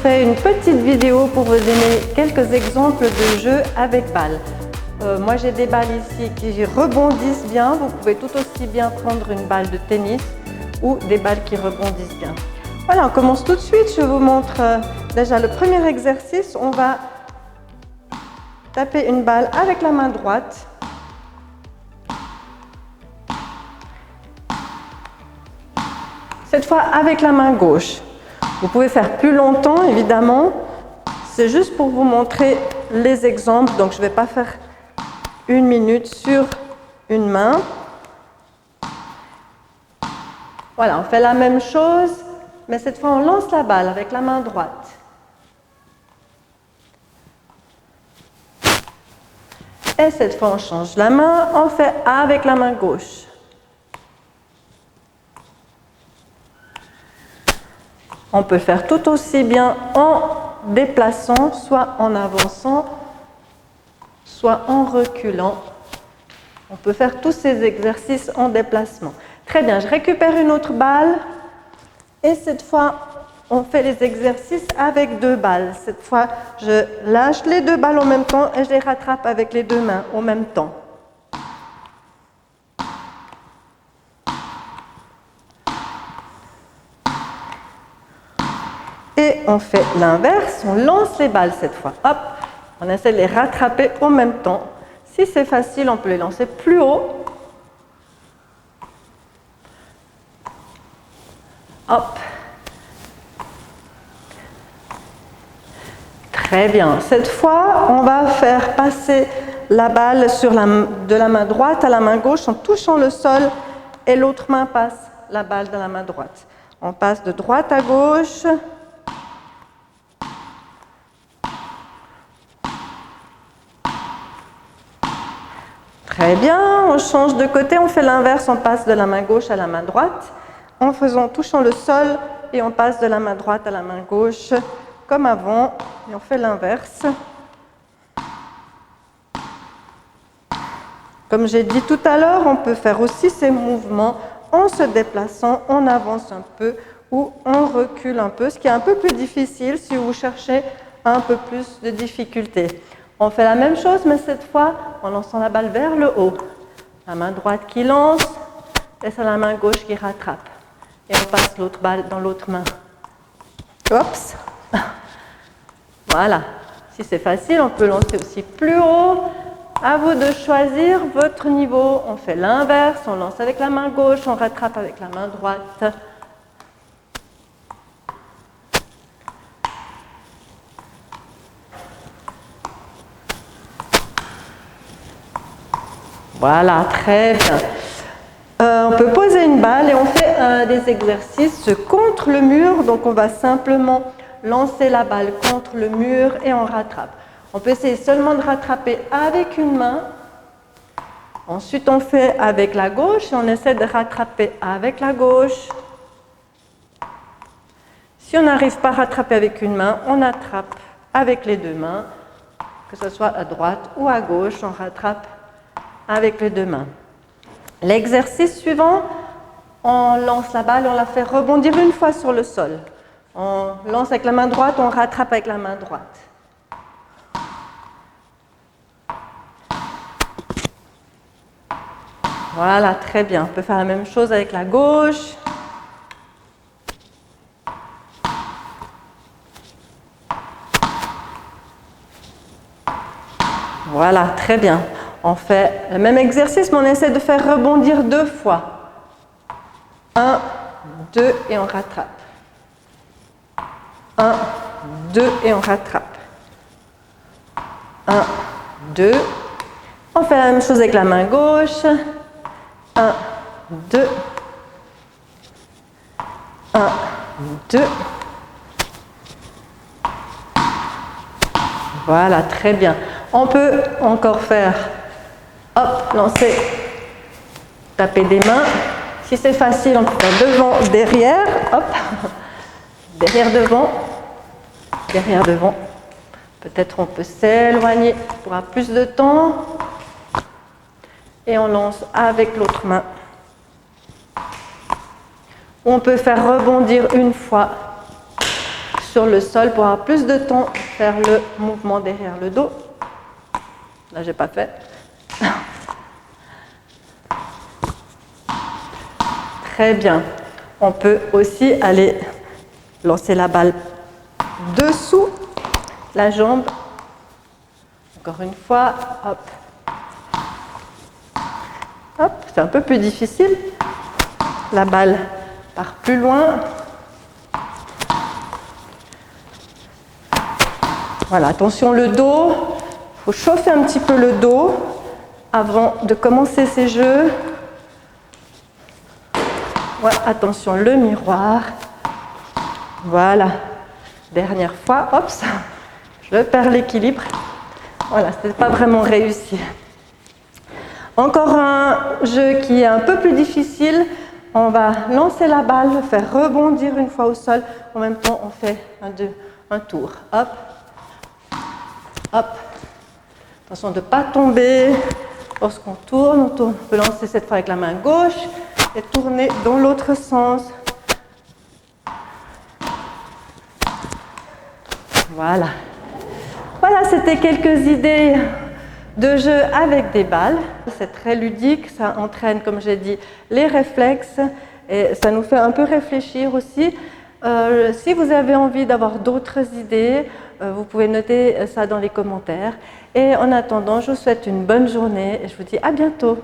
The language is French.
fait une petite vidéo pour vous donner quelques exemples de jeux avec balles. Moi j'ai des balles ici qui rebondissent bien. Vous pouvez tout aussi bien prendre une balle de tennis ou des balles qui rebondissent bien. Voilà, on commence tout de suite. Je vous montre déjà le premier exercice. On va taper une balle avec la main droite. Cette fois avec la main gauche. Vous pouvez faire plus longtemps évidemment. C'est juste pour vous montrer les exemples. Donc je ne vais pas faire 1 minute sur une main. Voilà, on fait la même chose, mais cette fois on lance la balle avec la main droite. Et cette fois on change la main, on fait avec la main gauche. On peut faire tout aussi bien en déplaçant, soit en avançant, soit en reculant. On peut faire tous ces exercices en déplacement. Très bien, je récupère une autre balle et cette fois, on fait les exercices avec 2 balles. Cette fois, je lâche les 2 balles en même temps et je les rattrape avec les 2 mains en même temps. Et on fait l'inverse, on lance les balles cette fois. Hop, on essaie de les rattraper en même temps. Si c'est facile, on peut les lancer plus haut. Hop. Très bien. Cette fois, on va faire passer la balle de la main droite à la main gauche en touchant le sol et l'autre main passe la balle dans la main droite. On passe de droite à gauche. Très bien, on change de côté, on fait l'inverse, on passe de la main gauche à la main droite, en touchant le sol et on passe de la main droite à la main gauche, comme avant, et on fait l'inverse. Comme j'ai dit tout à l'heure, on peut faire aussi ces mouvements en se déplaçant, on avance un peu ou on recule un peu, ce qui est un peu plus difficile si vous cherchez un peu plus de difficulté. On fait la même chose, mais cette fois en lançant la balle vers le haut. La main droite qui lance, et c'est la main gauche qui rattrape. Et on passe l'autre balle dans l'autre main. Oups. Voilà. Si c'est facile, on peut lancer aussi plus haut. À vous de choisir votre niveau. On fait l'inverse, on lance avec la main gauche, on rattrape avec la main droite. Voilà, très bien. On peut poser une balle et on fait des exercices contre le mur. Donc on va simplement lancer la balle contre le mur et on rattrape. On peut essayer seulement de rattraper avec une main. Ensuite on fait avec la gauche et on essaie de rattraper avec la gauche. Si on n'arrive pas à rattraper avec une main, on attrape avec les 2 mains. Que ce soit à droite ou à gauche, on rattrape avec les 2 mains. L'exercice suivant, on lance la balle, on la fait rebondir une fois sur le sol. On lance avec la main droite, on rattrape avec la main droite. Voilà, très bien. On peut faire la même chose avec la gauche. Voilà, très bien. On fait le même exercice, mais on essaie de faire rebondir 2 fois. 1, 2 et on rattrape. 1, 2 et on rattrape. 1, 2. On fait la même chose avec la main gauche. 1, 2. 1, 2. Voilà, très bien. On peut encore faire, hop, lancer, taper des mains. Si c'est facile, on peut faire devant, derrière, hop, derrière, devant, derrière, devant. Peut-être on peut s'éloigner pour avoir plus de temps. Et on lance avec l'autre main. On peut faire rebondir une fois sur le sol pour avoir plus de temps pour faire le mouvement derrière le dos. Là, j'ai pas fait. Très bien. On peut aussi aller lancer la balle dessous la jambe. Encore une fois, hop. Hop, c'est un peu plus difficile. La balle part plus loin. Voilà, attention le dos. Il faut chauffer un petit peu le dos avant de commencer ces jeux. Voilà, attention le miroir. Voilà. Dernière fois, hop, je perds l'équilibre. Voilà, ce n'est pas vraiment réussi. Encore un jeu qui est un peu plus difficile. On va lancer la balle, faire rebondir une fois au sol. En même temps, on fait un tour. Hop, hop. Attention de ne pas tomber. Lorsqu'on tourne, on peut lancer cette fois avec la main gauche et tourner dans l'autre sens. Voilà. Voilà, c'était quelques idées de jeu avec des balles. C'est très ludique, ça entraîne, comme j'ai dit, les réflexes et ça nous fait un peu réfléchir aussi. Si vous avez envie d'avoir d'autres idées, vous pouvez noter ça dans les commentaires. Et en attendant, je vous souhaite une bonne journée et je vous dis à bientôt.